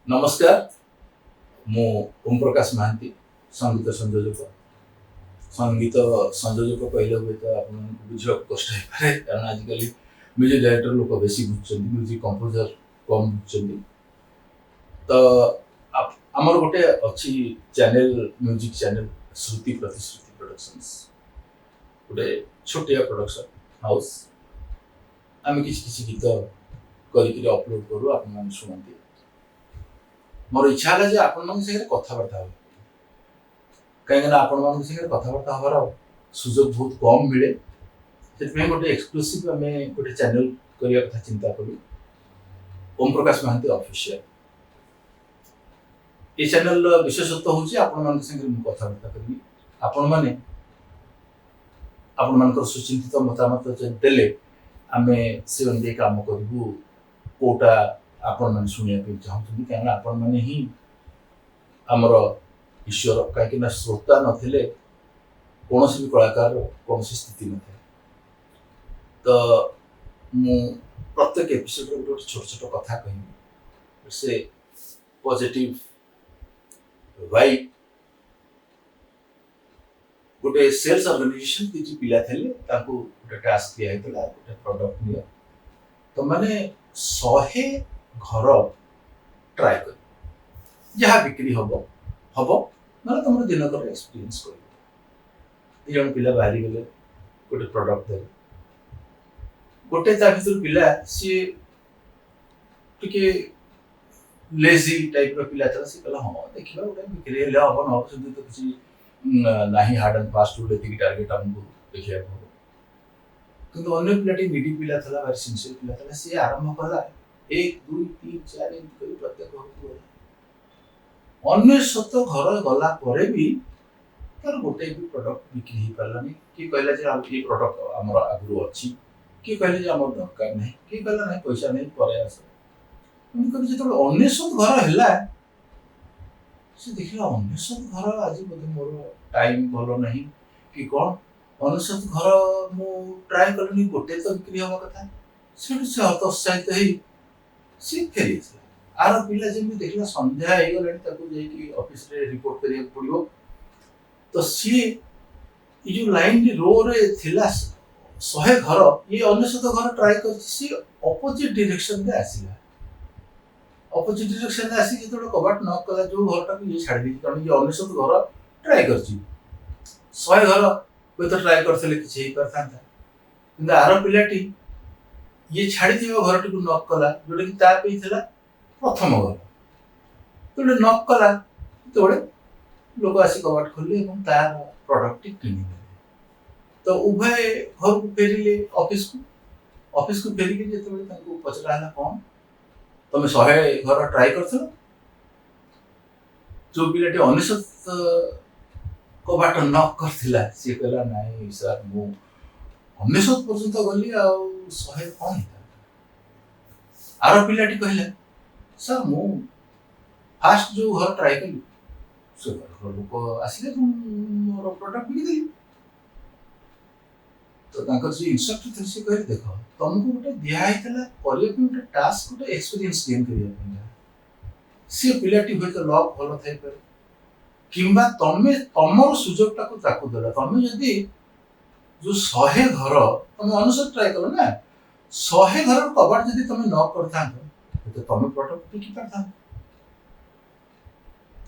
नमस्कार मु ओम प्रकाश महांती संगीत संयोजक कहले हुए तो आप बुझा कष्ट हो पाए कारण आजिकल म्यूजिक डायरेक्टर लोक बेसी बुझुं म्यूजिक कंपोजर कम बुझुं तो आमर गोटे अच्छी चैनल म्यूजिक चैनल श्रुति प्रतिश्रुति प्रोडक्शंस गोटे छोटिया प्रोडक्शन हाउस आम किसी गीत कर अपलोड करूँ आप शुणती मोर इच्छा है आपण कथबार्ता हो कहीं आपण कथबार्ता हबार सुजोग बहुत कम मिले से गोटे एक्सक्लूसिव आम गोटे चैनल करने कथा चिंता कलु ओम प्रकाश महांती ऑफिशियल ये चैनल विशेषत्व हूँ आपण कथबार्ता करी आपण मैंने आपण सुचिंतित मतामत देले आम से अनुଯାୟୀ काम करूँ कोटा आपण मैंने शुणा चाहूँ कहीं आपण मैंने ही आमर ईश्वर कहीं श्रोता नथिले कौन भी कलाकार कौन स्थिति न तो मु प्रत्येक एपिसोड गोटे छोट छोट कथा कह से पॉजिटिव वाइब गोटे सेल्स ऑर्गेनाइजेशन किसी पिला थे गोटे टास्क दिया गोटे प्रोडक्ट निया तो मैंने 100 घर ट्राए कर जहाँ बिक्री हम ना तुम दिनकर एक्सपीरियंस कर जन पिला बाहरी गले गोटे प्रोडक्ट दे गोटे भर पिला सी टे लेजी टाइप पिला था सी कहला हाँ देखा गोटे बिक्री हम न हम तो किसी ना हार्ड एंड फास्ट रूल ये टार्गेट आमको देखा हम किंतु अन्य पिलाटी निडी पिला था भारी सिंसियर पिला था सी आरंभ कला 1 2 3 4 एमती प्रत्येक घर को गला अन्य घर गला भी तार गोटे भी प्रोडक्ट बिक्री हो पारानी किए कहला ये प्रोडक्ट आम आगु अच्छी किए कहले आम दरकार ना किए कहला ना पैसा नहीं पर आस जो अन्य घर है से देखला अन्य घर आज बोधे मोर टाइम भल ना कि कौन अन्य घर मु ट्राए कलनी गोटे तो बिक्री हवा कथा से हतोत्साहित सी फेरी आर पिला जमी देखला संध्या हो गला ऑफिस रे रिपोर्ट करिया पड़ो तो सी ये जो लाइन रो रे थिला 100 घर ये अन्य घर ट्राए कर सी ऑपोजिट डायरेक्शन रे आसीला ऑपोजिट डायरेक्शन रे आसी जो कबाट न कला जो घरटा को ये छाड़ दी कारण ये अन्य घर ट्राए करची 100 घर कोई तो ट्राए करथले किछि ही करथांता किंतु आर पिलाटी ये छाड़ी दियो घर टी को नॉक कला जोटा कि ता पे थिला प्रथम घर तो नॉक कला तो लोग आसी कबाट खोले और तार प्रोडक्ट किनी तो उभय घर को फेरिले ऑफिस को फेरिके जेते ताको पचरा हला कौन तुम 100 घर ट्राए करथलो जो पिलाटी अनिश्चित कबाट नॉक करथिला से कहला नाही सर मु 19 पर्यंत गली आ 100 कौन आर पिलाटी कहला सर मु फास्ट जो घर ट्राए कली से घर लोक आसिले मोर प्रोडक्ट बिक देली तो तांकर जे इंस्ट्रक्टर थे से कहि देखो तुमको गोटे दिया हितला करिया पे गोटे टास्क गोटे एक्सपीरियंस गेन करिया पे से पिलाटी होय तो लॉक भलो थाई पर किंबा तमे तमर सुजोगटा को ताकू देला तमे जदी जो 100 घर तुम अनुसार ट्राए करो ना 100 घर कबाट जदी तुम न करथा तो तुम प्रोडक्ट बिकी पारथा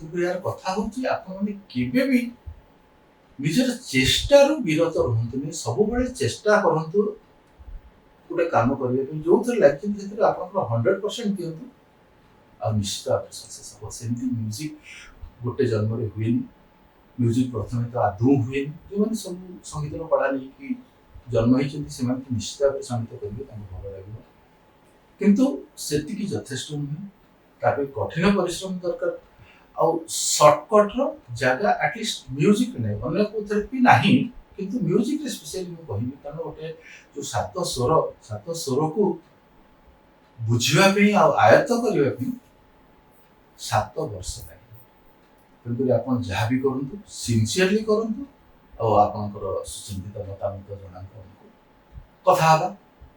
तो यार कथा होची आपण माने केबे भी निजर चेष्टा रु विरत रहंतु सब बेले चेष्टा करंतु गोटे काम करिया पे जो थर लागथिन सेतिर आपण 100% दियंतु आ निश्चित आप सक्सेस हो सेमती म्यूजिक गोटे जन्म रे हुए म्यूजिक प्रथमे तो आदौ हुए जो माने सब संगीत रो पढ़ा नहीं कि जन्म ही चंती से माने निश्चित आप संगीत करिवे ताको भलो लागो किंतु सेति की यथेष्ट नहीं तापे कठिन परिश्रम दरकार आ शॉर्टकट रो जगह एटलीस्ट म्यूजिक नै अन्य कोथरे भी नहीं किंतु म्यूजिक रे स्पेशली मु कहिबी कारण गोटे जो सात स्वर को बुझिवा पे आ आयत्त करिवा पे 7 वर्ष लागे तेणुक आप जहाँ भी करूँ सिनसीयरली करूँ और आपंकर सुचिंतित मतामत जनातु कथा